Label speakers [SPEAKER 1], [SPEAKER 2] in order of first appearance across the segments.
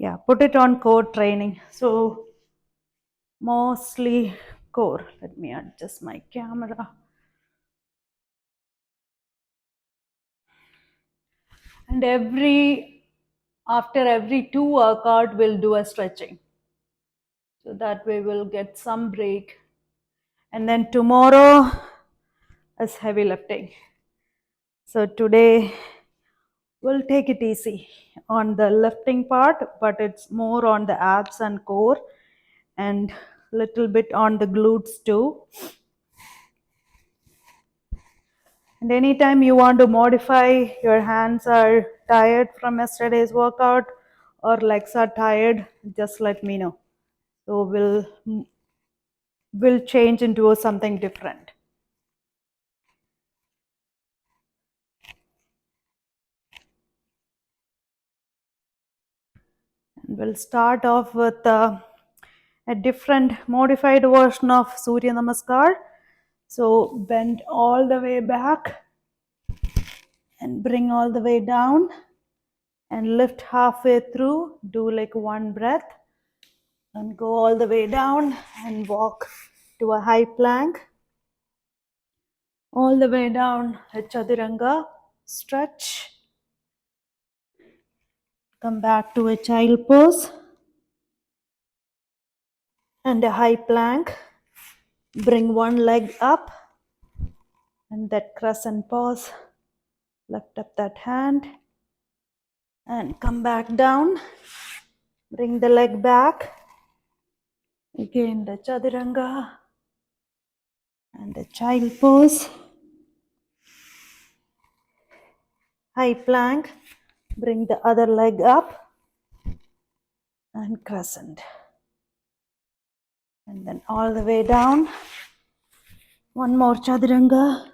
[SPEAKER 1] Yeah, put it on core training. So mostly core. Let me adjust my camera. And after every 2 workout, we'll do a stretching. So that way we'll get some break. And then tomorrow is heavy lifting. So today we'll take it easy on the lifting part, but it's more on the abs and core and little bit on the glutes too. And anytime you want to modify, your hands are tired from yesterday's workout or legs are tired, just let me know. So we'll change into something different. And we'll start off with a different modified version of Surya Namaskar. So bend all the way back and bring all the way down and lift halfway through. Do like one breath and go all the way down and walk to a high plank. All the way down a chaturanga, stretch. Come back to a child pose and a high plank. Bring one leg up and that crescent pose. Lift up that hand and come back down. Bring the leg back. Again the chaturanga and the child pose. High plank. Bring the other leg up and crescent. And then all the way down. One more chaturanga.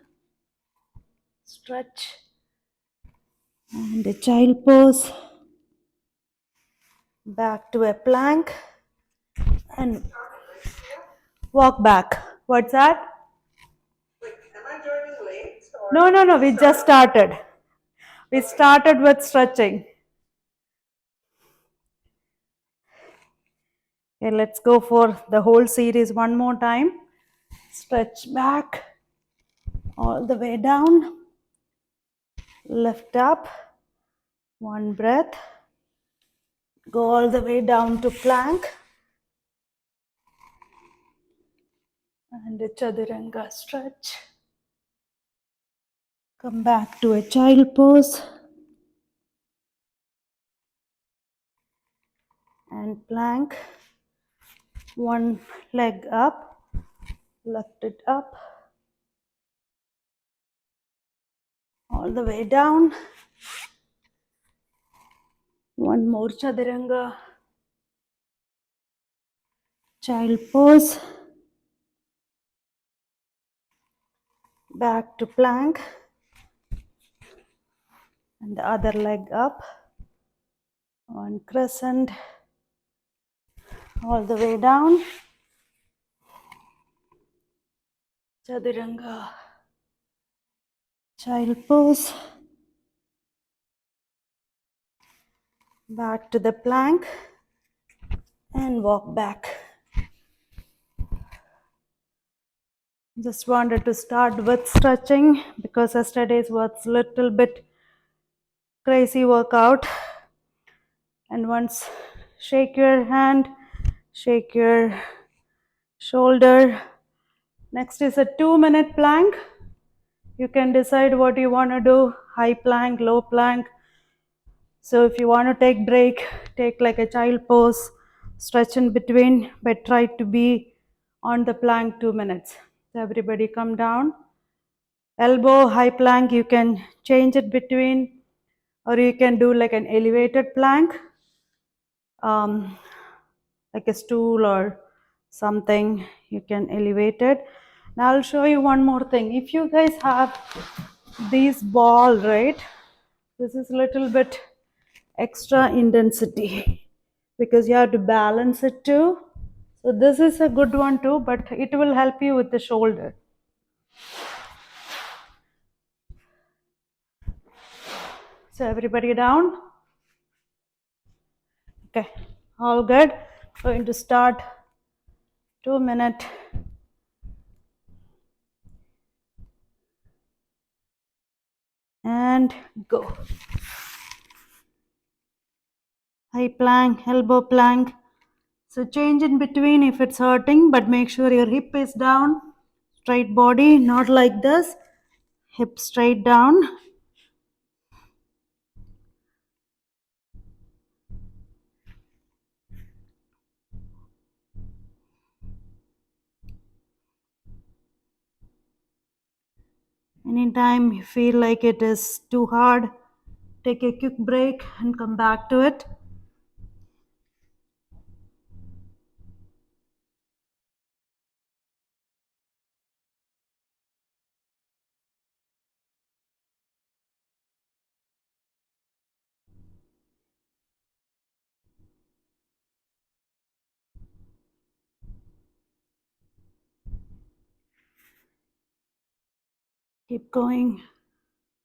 [SPEAKER 1] Stretch. And a child pose. Back to a plank. And walk back. What's that?
[SPEAKER 2] Wait, am I joining late?
[SPEAKER 1] No. We just started. We started with stretching. Okay, let's go for the whole series one more time. Stretch back. All the way down. Lift up. One breath. Go all the way down to plank. And a chaturanga stretch. Come back to a child pose. And plank. One leg up. Lift it up. All the way down. One more chaturanga. Child pose. Back to plank. And the other leg up. One crescent. All the way down. Chaturanga. Child pose. Back to the plank. And walk back. Just wanted to start with stretching because yesterday's was little bit crazy workout. And once shake your hand, shake your shoulder. Next is a 2-minute plank. You can decide what you want to do, high plank, low plank. So if you want to take break, take like a child pose, stretch in between, but try to be on the plank 2 minutes. So everybody come down. Elbow, high plank, you can change it between, or you can do like an elevated plank, like a stool or something, you can elevate it. Now I'll show you one more thing. If you guys have these ball, right, this is a little bit extra intensity because you have to balance it too. So this is a good one too, but it will help you with the shoulder. So everybody down. Okay, all good. Going to start 2 minute. And go. High plank, elbow plank. So change in between if it's hurting, but make sure your hip is down. Straight body, not like this. Hip straight down. Anytime you feel like it is too hard, take a quick break and come back to it. Keep going.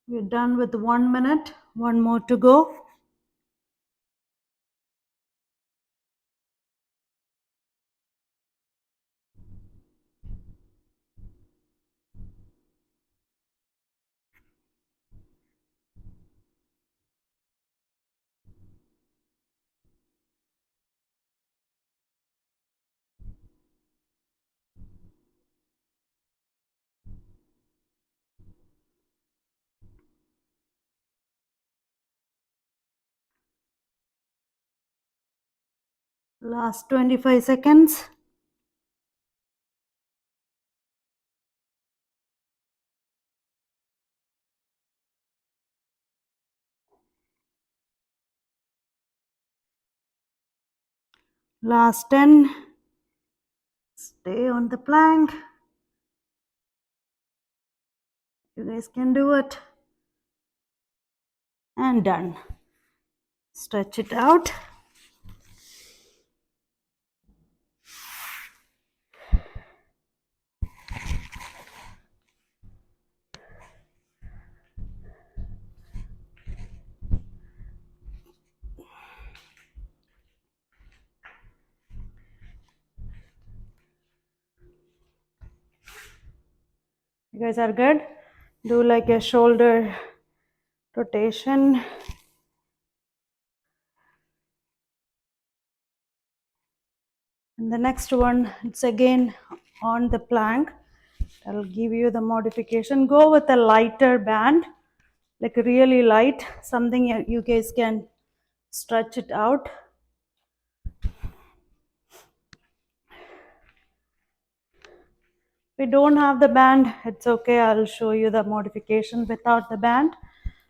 [SPEAKER 1] We're done with 1 minute. One more to go. Last 25 seconds. Last 10. Stay on the plank. You guys can do it. And done. Stretch it out. You guys are good? Do like a shoulder rotation. And the next one, it's again on the plank. I'll give you the modification. Go with a lighter band, like really light, something you guys can stretch it out. If we don't have the band, it's okay. I'll show you the modification without the band.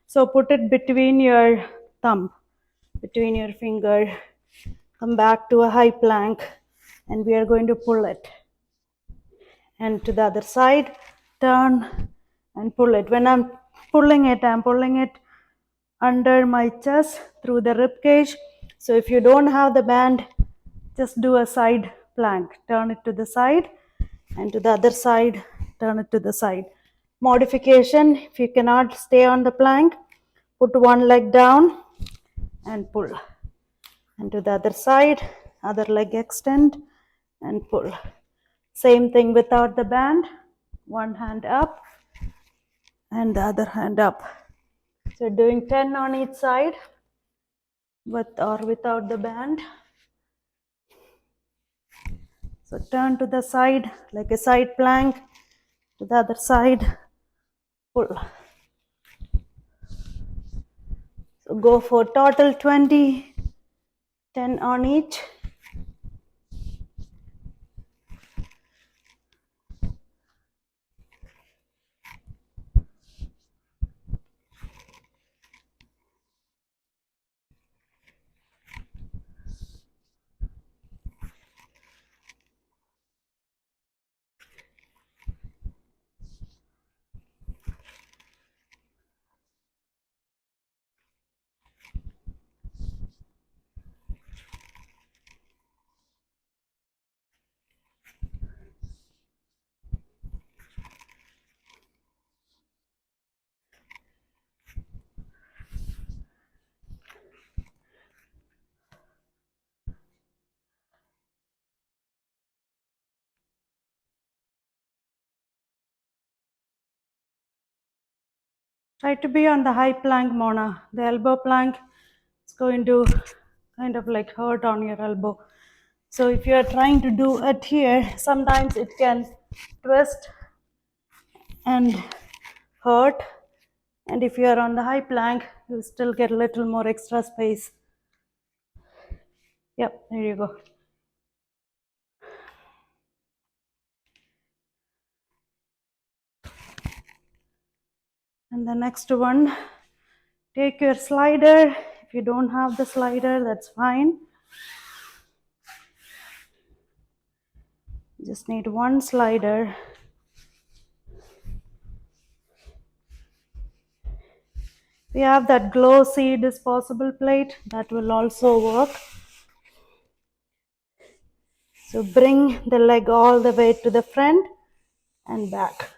[SPEAKER 1] So put it between your thumb, between your finger. Come back to a high plank and we are going to pull it. And to the other side, turn and pull it. When I'm pulling it under my chest through the rib cage. So if you don't have the band, just do a side plank. Turn it to the side and to the other side, turn it to the side. Modification, if you cannot stay on the plank, put one leg down and pull. And to the other side, other leg extend and pull. Same thing without the band. One hand up and the other hand up. So doing 10 on each side with or without the band. So turn to the side like a side plank, to the other side, pull. So go for total 20, 10 on each. Try to be on the high plank, Mona. The elbow plank is going to kind of like hurt on your elbow. So if you are trying to do it here, sometimes it can twist and hurt. And if you are on the high plank, you still get a little more extra space. Yep, there you go. And the next one, take your slider. If you don't have the slider, that's fine. Just need one slider. We have that glossy disposable plate that will also work. So bring the leg all the way to the front and back.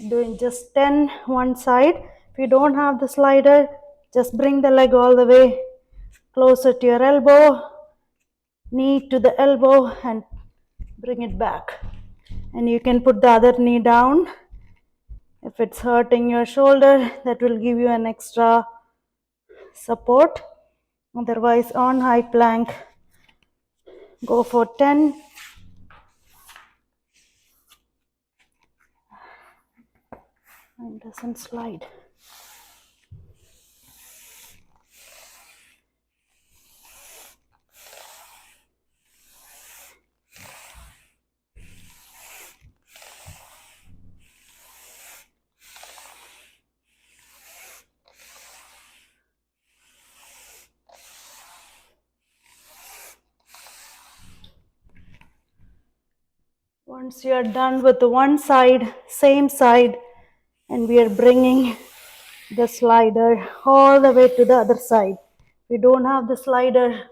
[SPEAKER 1] Doing just 10 one side. If you don't have the slider, just bring the leg all the way closer to your elbow, knee to the elbow, and bring it back. And you can put the other knee down. If it's hurting your shoulder, that will give you an extra support. Otherwise, on high plank, go for 10. And doesn't slide. Once you are done with the one side, same side, and we are bringing the slider all the way to the other side. If you don't have the slider,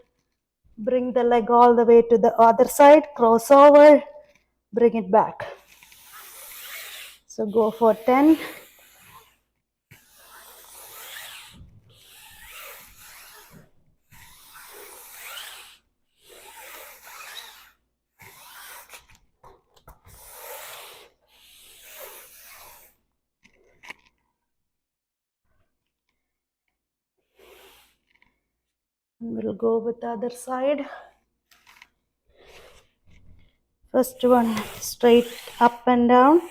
[SPEAKER 1] bring the leg all the way to the other side, cross over, bring it back. So go for 10. And we'll go with the other side. First one, straight up and down.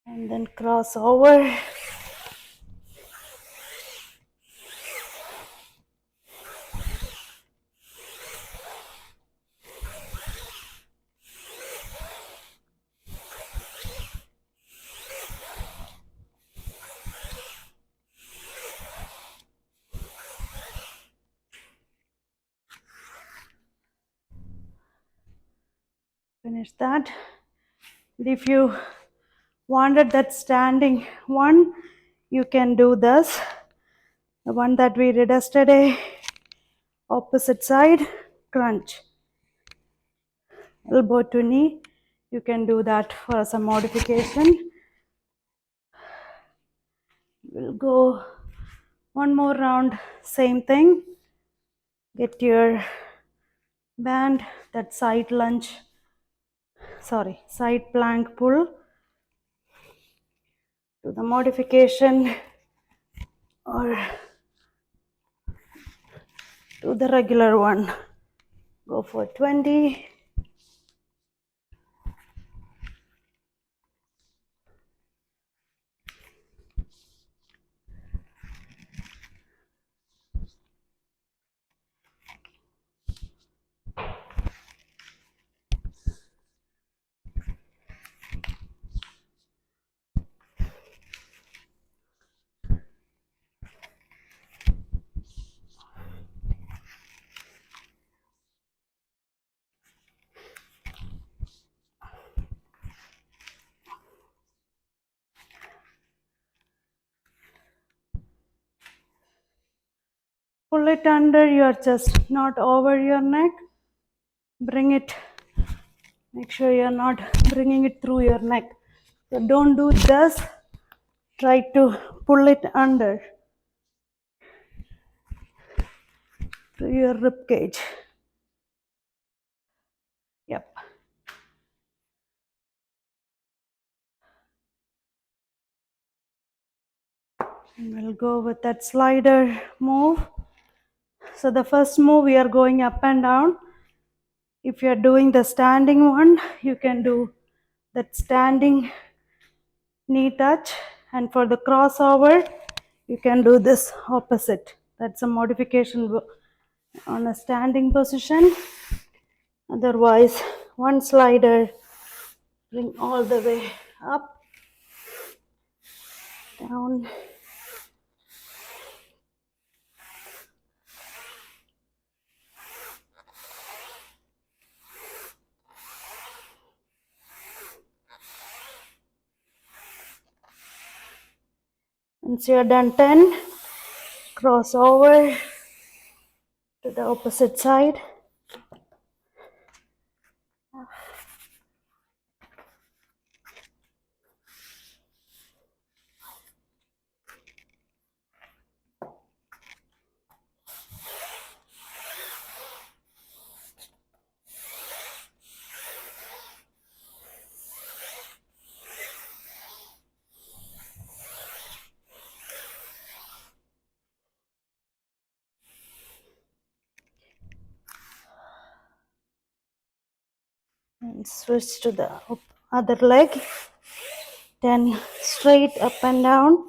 [SPEAKER 1] And then cross over. Finish that. If you wanted that standing one, you can do this. The one that we did yesterday, opposite side, crunch. Elbow to knee. You can do that for some modification. We'll go one more round, same thing. Get your band, that side lunge, side plank pull. Do the modification or do the regular one. Go for 20. Pull it under your chest, not over your neck. Bring it. Make sure you're not bringing it through your neck. So don't do this. Try to pull it under to your rib cage. Yep. And we'll go with that slider move. So the first move we are going up and down. If you are doing the standing one, you can do that standing knee touch, and for the crossover you can do this opposite. That's a modification on a standing position. Otherwise, one slider, bring all the way up, down, once you're done 10, cross over to the opposite side. And switch to the other leg. 10 straight up and down.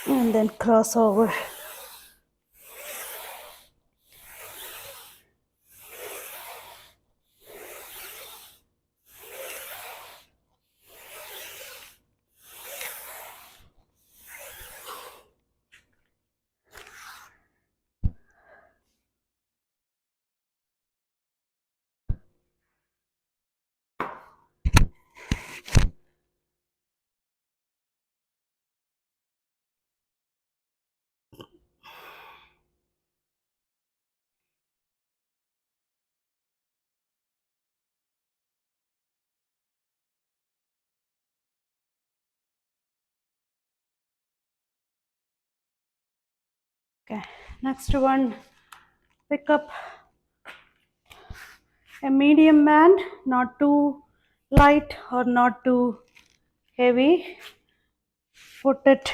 [SPEAKER 1] And then cross over. Okay, next one, pick up a medium band, not too light or not too heavy. Put it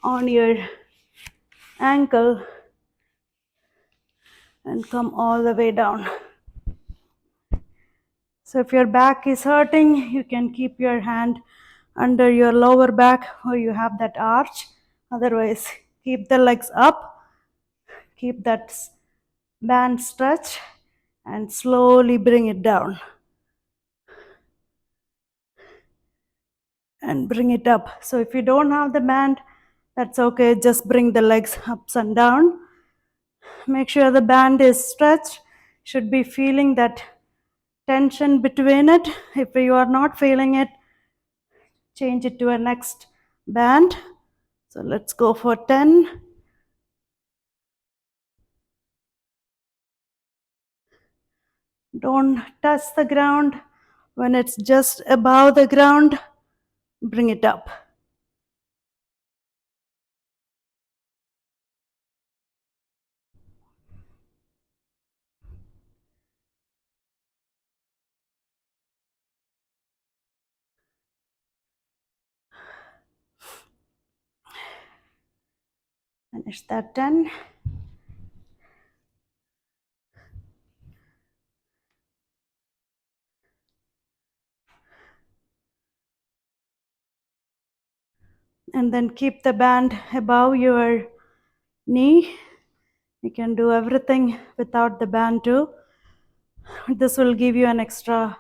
[SPEAKER 1] on your ankle and come all the way down. So if your back is hurting, you can keep your hand under your lower back or you have that arch. Otherwise, keep the legs up, keep that band stretch and slowly bring it down. And bring it up. So if you don't have the band, that's okay, just bring the legs ups and down. Make sure the band is stretched. Should be feeling that tension between it. If you are not feeling it, change it to a next band. So let's go for 10. Don't touch the ground. When it's just above the ground, bring it up. Finish that 10. And then keep the band above your knee. You can do everything without the band too. This will give you an extra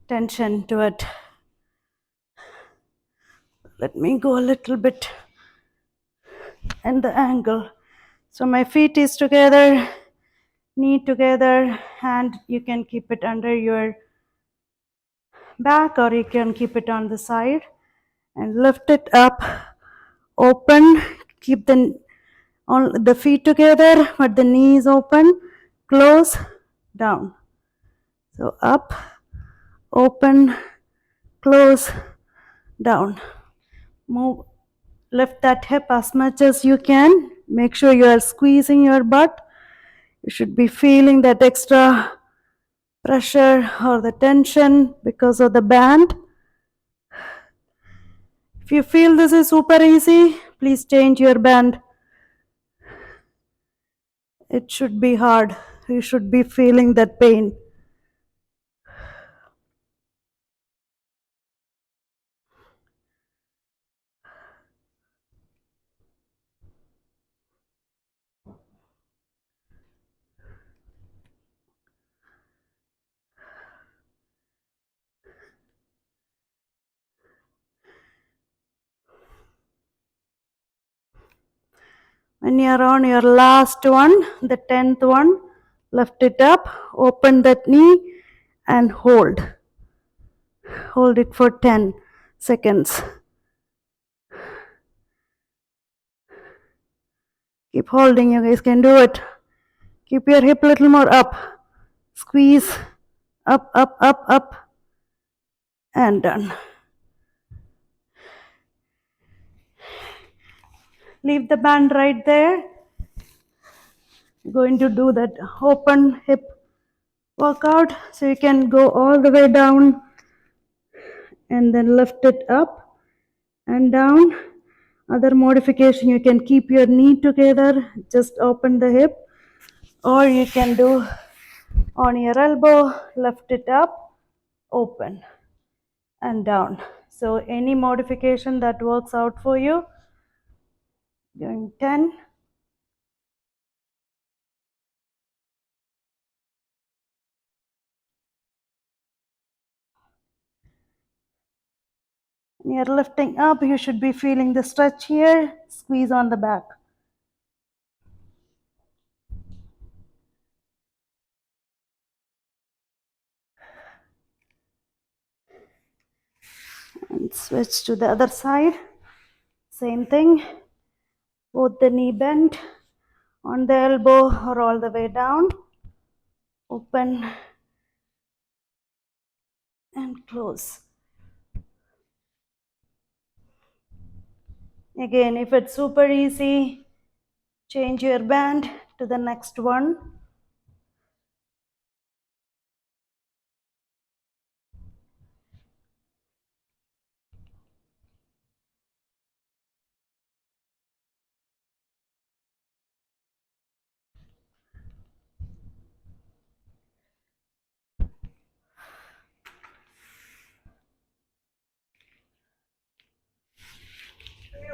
[SPEAKER 1] tension to it. Let me go a little bit and the angle. So my feet is together, knee together, and you can keep it under your back or you can keep it on the side and lift it up, open, keep the feet together but the knees open, close, down. So up, open, close, down. Move, lift that hip as much as you can. Make sure you are squeezing your butt. You should be feeling that extra pressure or the tension because of the band. If you feel this is super easy, please change your band. It should be hard. You should be feeling that pain. When you're on your last one, the 10th one, lift it up, open that knee and hold. Hold it for 10 seconds. Keep holding, you guys can do it. Keep your hip a little more up. Squeeze, up, up, up, up, and done. Leave the band right there. Going to do that open hip workout, so you can go all the way down and then lift it up and down. Other modification, you can keep your knee together, just open the hip, or you can do on your elbow, lift it up, open and down. So any modification that works out for you. Doing 10. When you're lifting up, you should be feeling the stretch here. Squeeze on the back. And switch to the other side. Same thing. Both the knee bent on the elbow or all the way down. Open and close. Again, if it's super easy, change your band to the next one.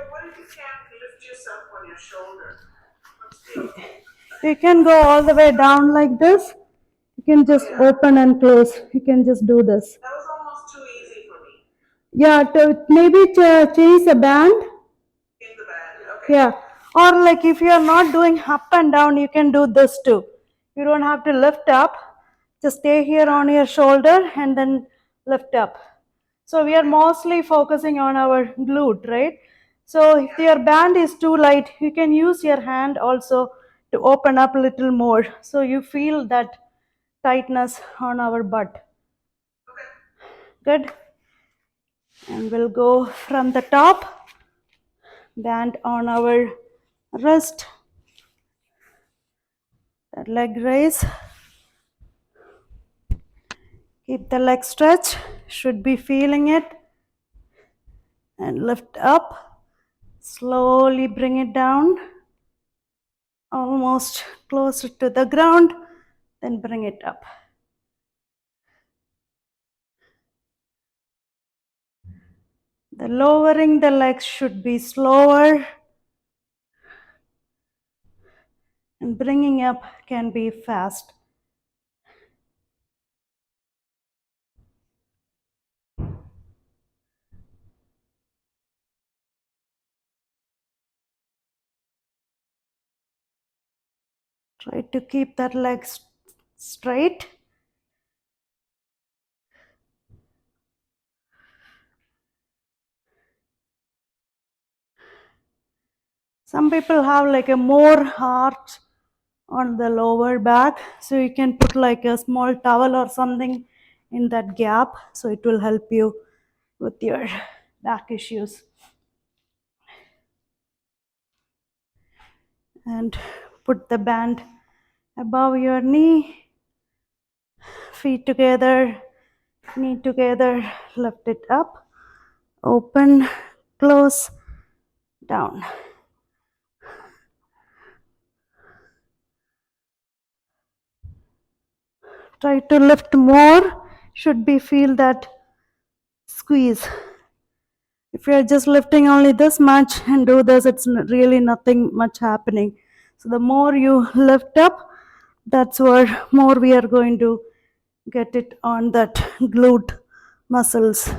[SPEAKER 2] What if you can't lift yourself on your shoulder? What's the
[SPEAKER 1] You can go all the way down like this. You can just open and close. You can just do this.
[SPEAKER 2] That was almost too easy for me.
[SPEAKER 1] Yeah, maybe change the band.
[SPEAKER 2] In the band, okay.
[SPEAKER 1] Yeah, or like if you are not doing up and down, you can do this too. You don't have to lift up. Just stay here on your shoulder and then lift up. So we are mostly focusing on our glute, right? So if your band is too light, you can use your hand also to open up a little more. So you feel that tightness on our butt. Good. And we'll go from the top, band on our wrist, that leg raise. Keep the leg stretch, should be feeling it. And lift up, slowly bring it down, almost closer to the ground, then bring it up. The lowering the legs should be slower, and bringing up can be fast. Try to keep that leg straight. Some people have like a more arch on the lower back, so you can put like a small towel or something in that gap, so it will help you with your back issues. And put the band above your knee, feet together, knee together, lift it up, open, close, down. Try to lift more, should be feel that squeeze. If you're just lifting only this much and do this, it's really nothing much happening. So the more you lift up, that's where more we are going to get it on that glute muscles.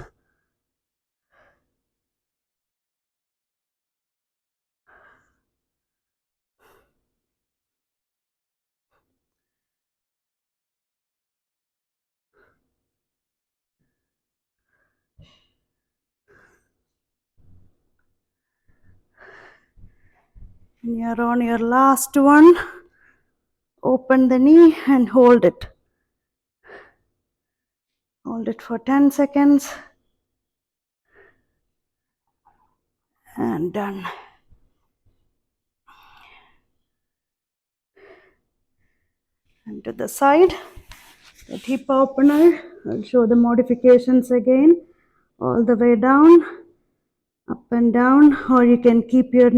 [SPEAKER 1] And you're on your last one. Open the knee and hold it. Hold it for 10 seconds. And done. And to the side, that hip opener. I'll show the modifications again. All the way down, up and down, or you can keep your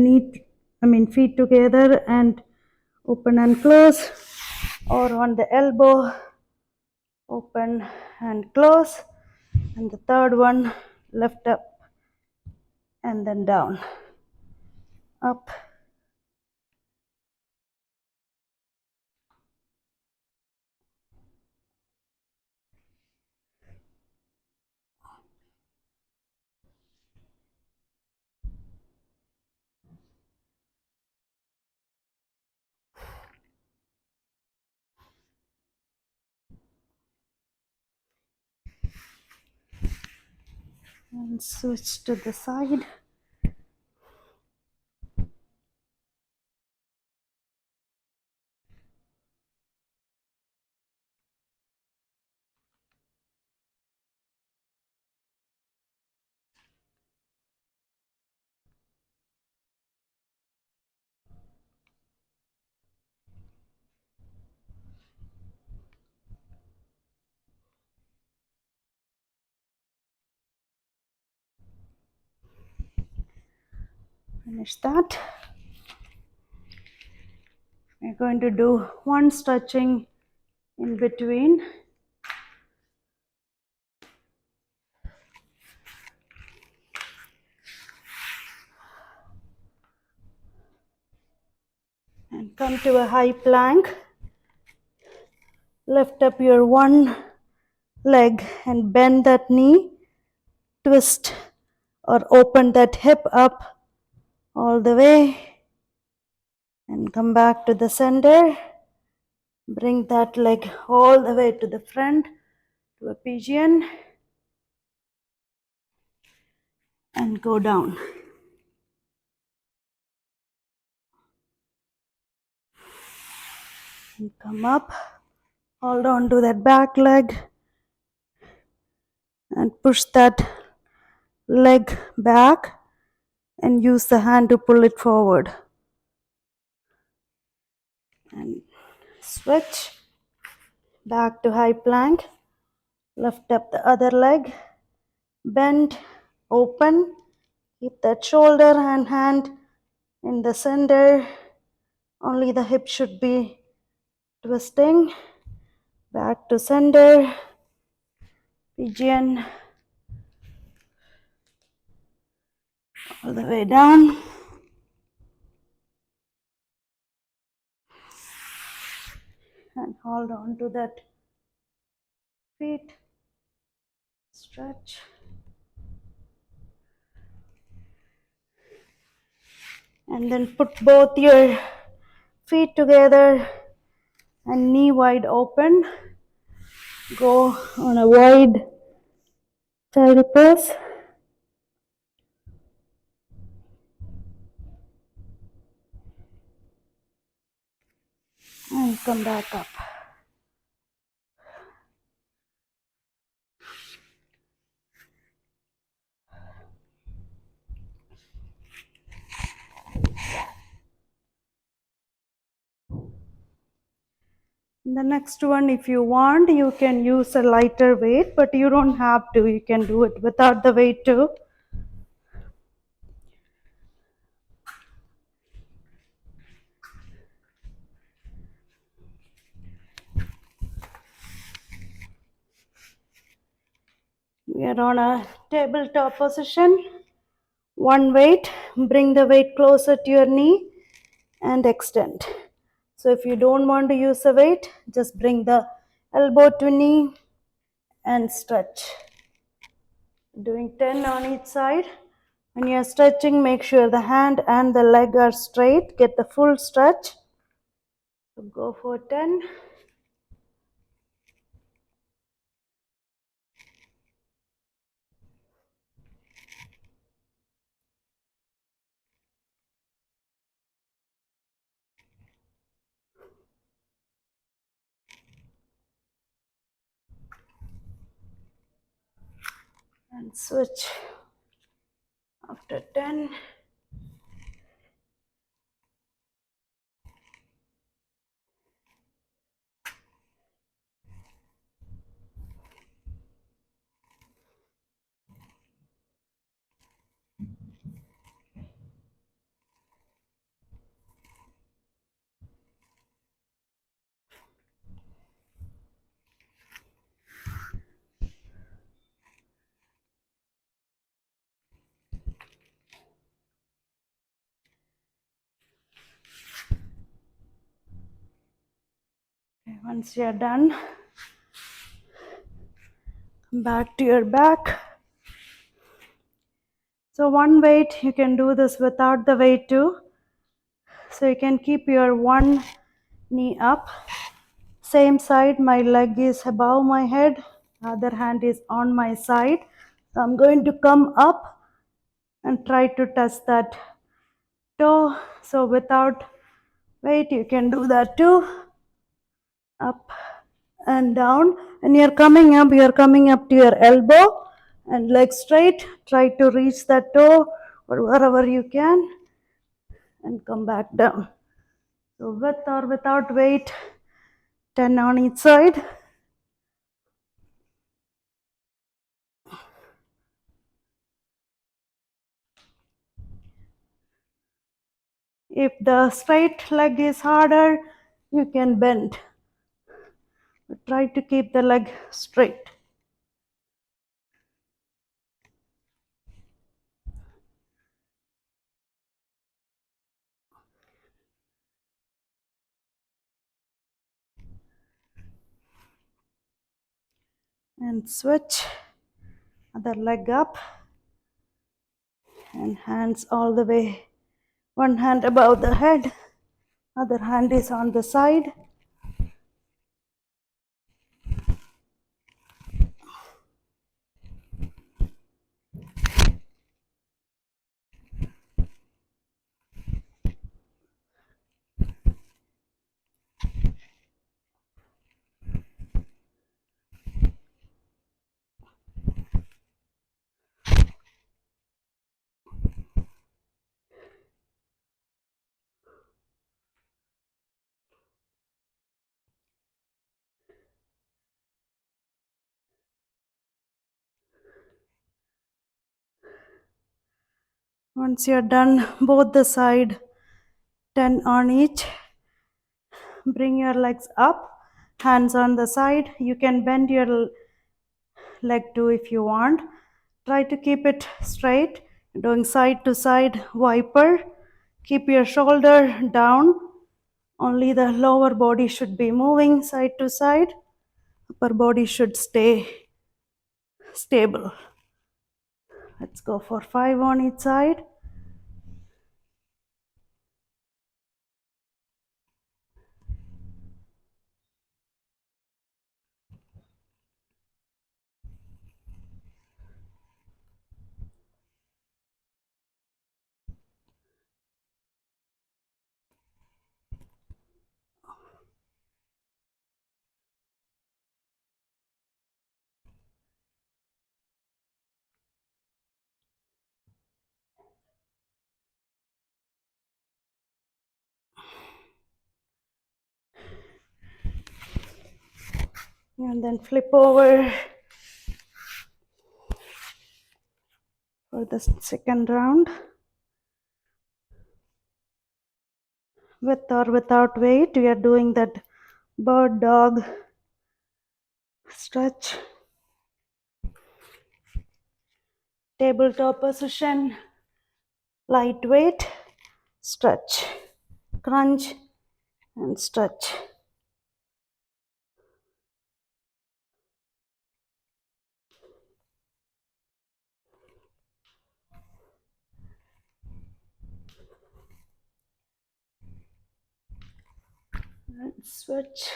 [SPEAKER 1] feet together and open and close, or on the elbow, open and close. And the third one, lift up and then down, up. And switch to the side. Finish that. We're going to do one stretching in between. And come to a high plank. Lift up your one leg and bend that knee. Twist or open that hip up all the way. And come back to the center. Bring that leg all the way to the front to a pigeon. And go down. And come up. Hold on to that back leg. And push that leg back. And use the hand to pull it forward. And switch. Back to high plank. Lift up the other leg. Bend. Open. Keep that shoulder and hand in the center. Only the hip should be twisting. Back to center. Pigeon. All the way down. And hold on to that feet. Stretch. And then put both your feet together and knee wide open. Go on a wide child pose. come back up. The next one, if you want, you can use a lighter weight, but you don't have to. You can do it without the weight too. We are on a tabletop position. One weight, bring the weight closer to your knee and extend. So if you don't want to use a weight, just bring the elbow to knee and stretch. Doing 10 on each side. When you are stretching, make sure the hand and the leg are straight. Get the full stretch. So go for 10. And switch after 10. Okay, once you are done, come back to your back. So one weight, you can do this without the weight too. So you can keep your one knee up. Same side, my leg is above my head. The other hand is on my side. So I'm going to come up and try to touch that toe. So without weight, you can do that too. Up and down. And you're coming up to your elbow and leg straight. Try to reach that toe or wherever you can and come back down. So with or without weight, 10 on each side. If the straight leg is harder, you can bend. But try to keep the leg straight. And switch. Other leg up. And hands all the way. One hand above the head. Other hand is on the side. Once you're done, both the side, 10 on each. Bring your legs up, hands on the side. You can bend your leg too if you want. Try to keep it straight. Doing side to side wiper. Keep your shoulder down. Only the lower body should be moving side to side. Upper body should stay stable. Let's go for 5 on each side. And then flip over for the second round. With or without weight, we are doing that bird dog stretch. Tabletop position, lightweight, stretch, crunch, and stretch. And switch.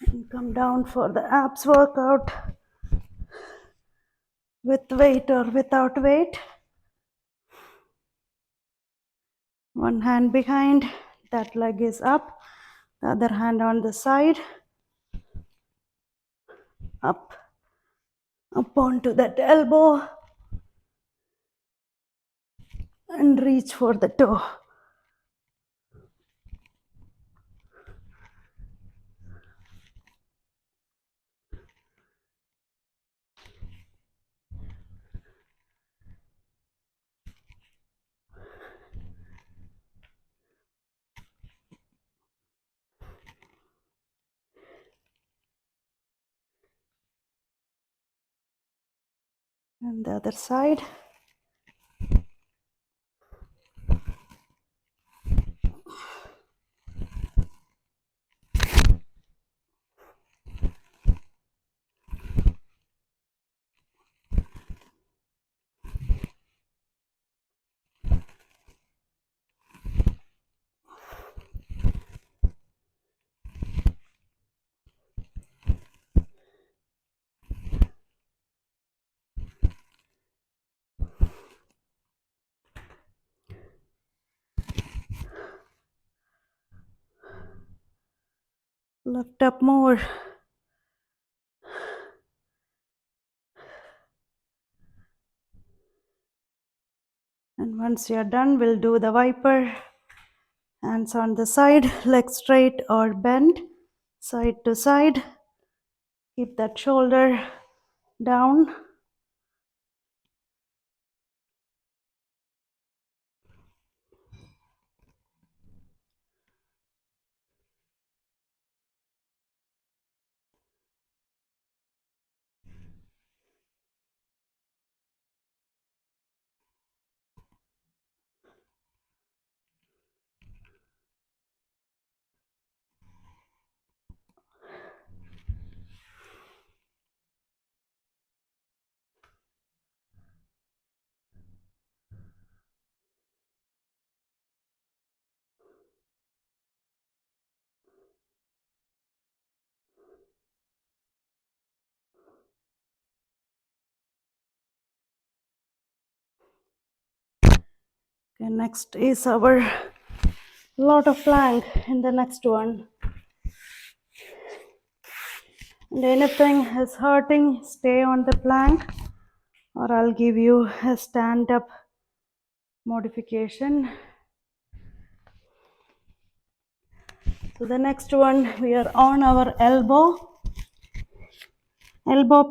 [SPEAKER 1] And come down for the abs workout with weight or without weight. One hand behind, that leg is up, the other hand on the side, up onto that elbow, and reach for the toe. And the other side. Lift up more. And once you're done, we'll do the viper. Hands on the side, legs straight or bent, side to side. Keep that shoulder down. Okay, next is our lot of plank in the next one. And anything is hurting, stay on the plank, or I'll give you a stand up modification. So the next one, we are on our elbow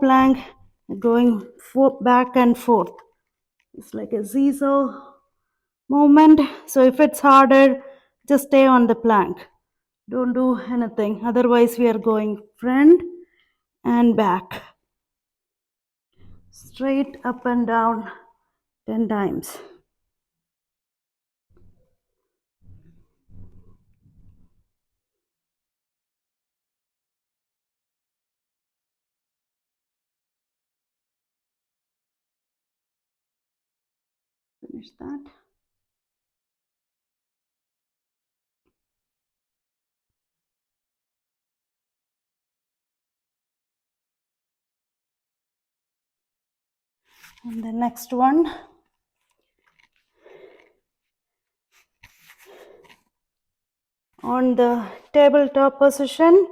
[SPEAKER 1] plank, going back and forth. It's like a zigzag movement. So if it's harder, just stay on the plank. Don't do anything. Otherwise, we are going front and back. Straight up and down 10 times. Finish that. And the next one. On the tabletop position,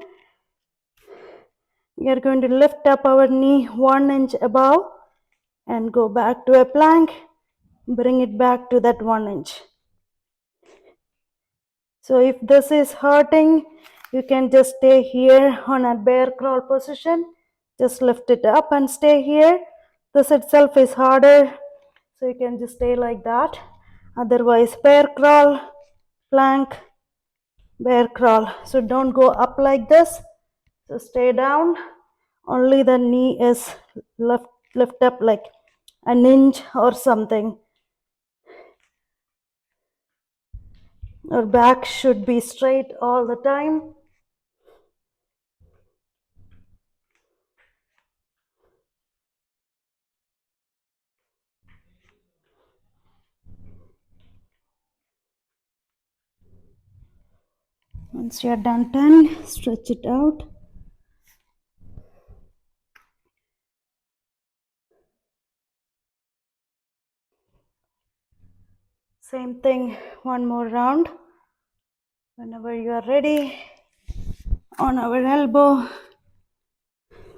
[SPEAKER 1] we are going to lift up our knee 1 inch above and go back to a plank. Bring it back to that 1 inch. So if this is hurting, you can just stay here on a bear crawl position. Just lift it up and stay here. This itself is harder, so you can just stay like that. Otherwise, bear crawl, plank, bear crawl. So don't go up like this. So stay down. Only the knee is lift up like an inch or something. Our back should be straight all the time. Once you're done 10, stretch it out. Same thing, one more round. Whenever you are ready, on our elbow,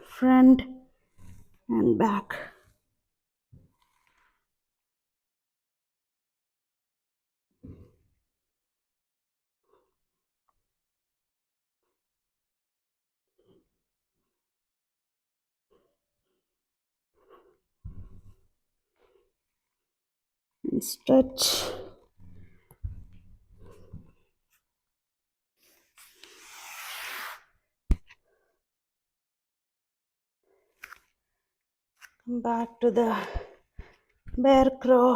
[SPEAKER 1] front and back. And stretch. Come back to the bear crawl,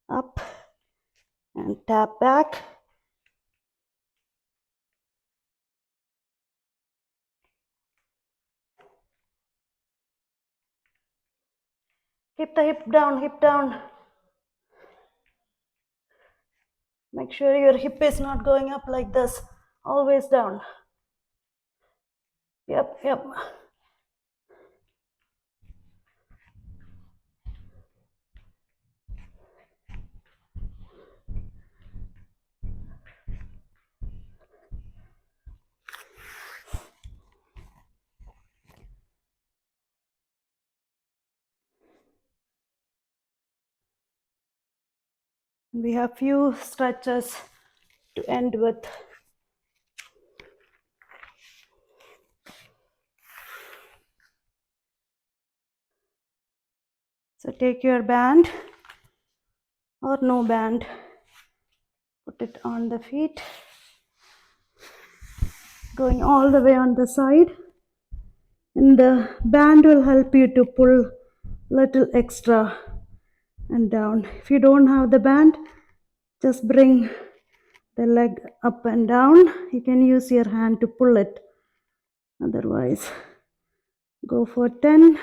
[SPEAKER 1] up and tap back. Keep the hip down, hip down. Make sure your hip is not going up like this, always down. Yep, yep. We have few stretches to end with. So take your band or no band, put it on the feet, going all the way on the side, and the band will help you to pull little extra and down. If you don't have the band, just bring the leg up and down. You can use your hand to pull it. Otherwise, go for 10,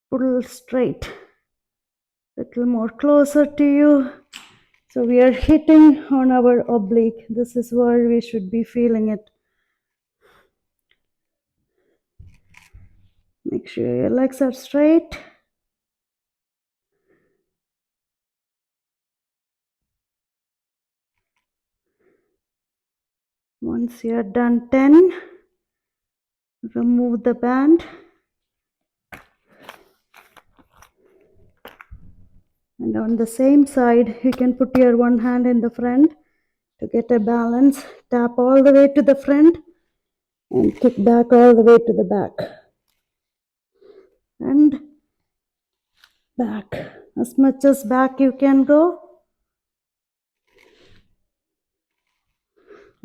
[SPEAKER 1] pull straight, little more closer to you. So we are hitting on our oblique. This is where we should be feeling it. Make sure your legs are straight. Once you are done 10, remove the band. And on the same side, you can put your one hand in the front to get a balance. Tap all the way to the front and kick back all the way to the back. And back. As much as back you can go.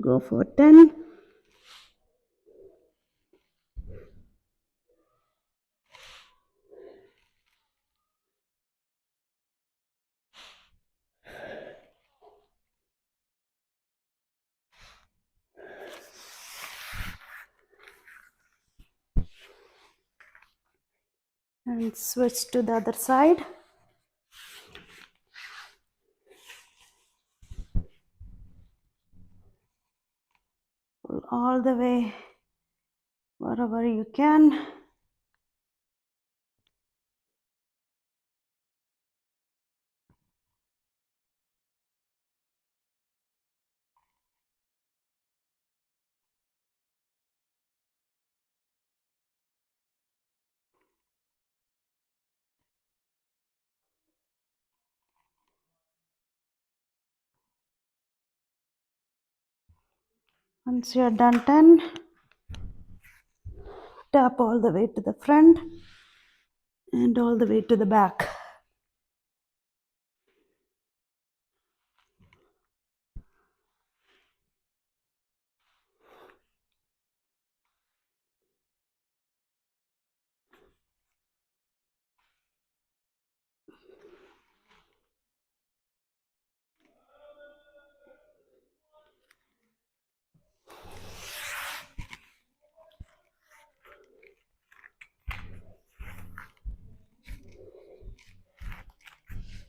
[SPEAKER 1] Go for 10. And switch to the other side. Pull all the way wherever you can. Once you are done 10, tap all the way to the front and all the way to the back.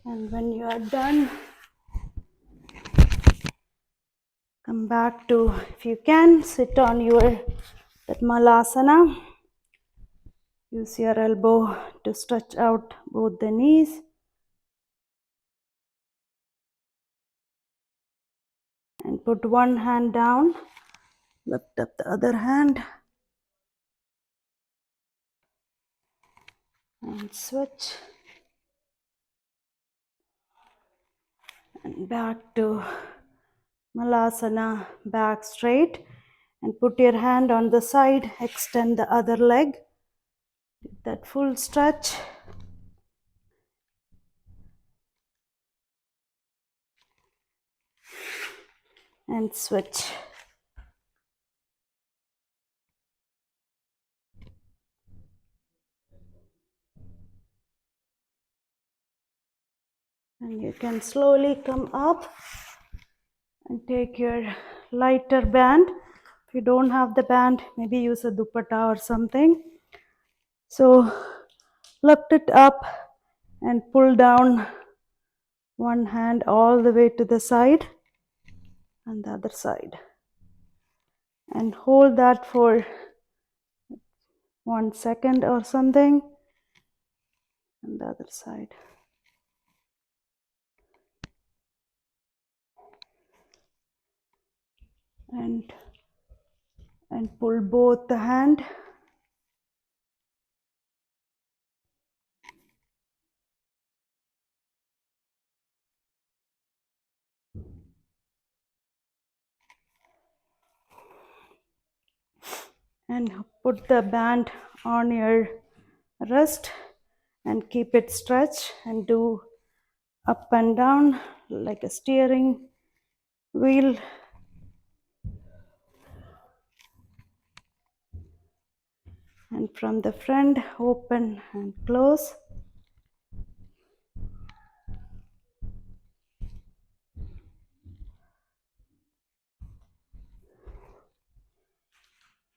[SPEAKER 1] And when you are done, come back to, if you can, sit on your Malasana. Use your elbow to stretch out both the knees. And put one hand down, lift up the other hand, and switch. And back to Malasana, back straight. And put your hand on the side, extend the other leg. Get that full stretch. And switch. And you can slowly come up and take your lighter band. If you don't have the band, maybe use a dupatta or something. So lift it up and pull down one hand all the way to the side and the other side. And hold that for 1 second or something. And the other side. And pull both the hand. And put the band on your wrist and keep it stretched and do up and down like a steering wheel. And from the front, open and close.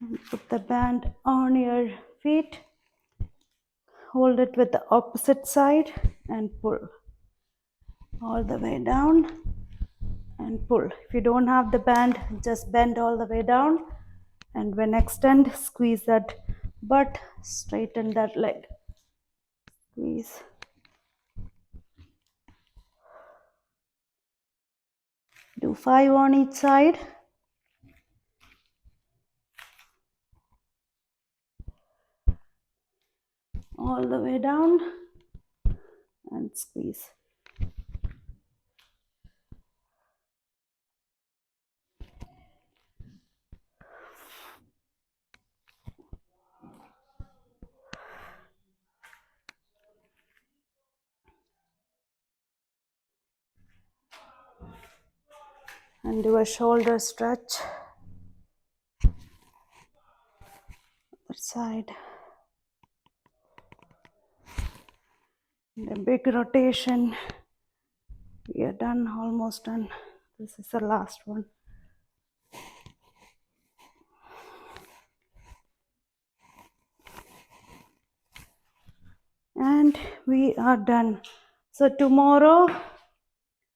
[SPEAKER 1] And put the band on your feet. Hold it with the opposite side and pull all the way down and pull. If you don't have the band, just bend all the way down, and when extend, squeeze that butt, straighten that leg. Squeeze. Do 5 on each side. All the way down and squeeze. And do a shoulder stretch. Other side. And a big rotation. We are done, almost done. This is the last one. And we are done. So tomorrow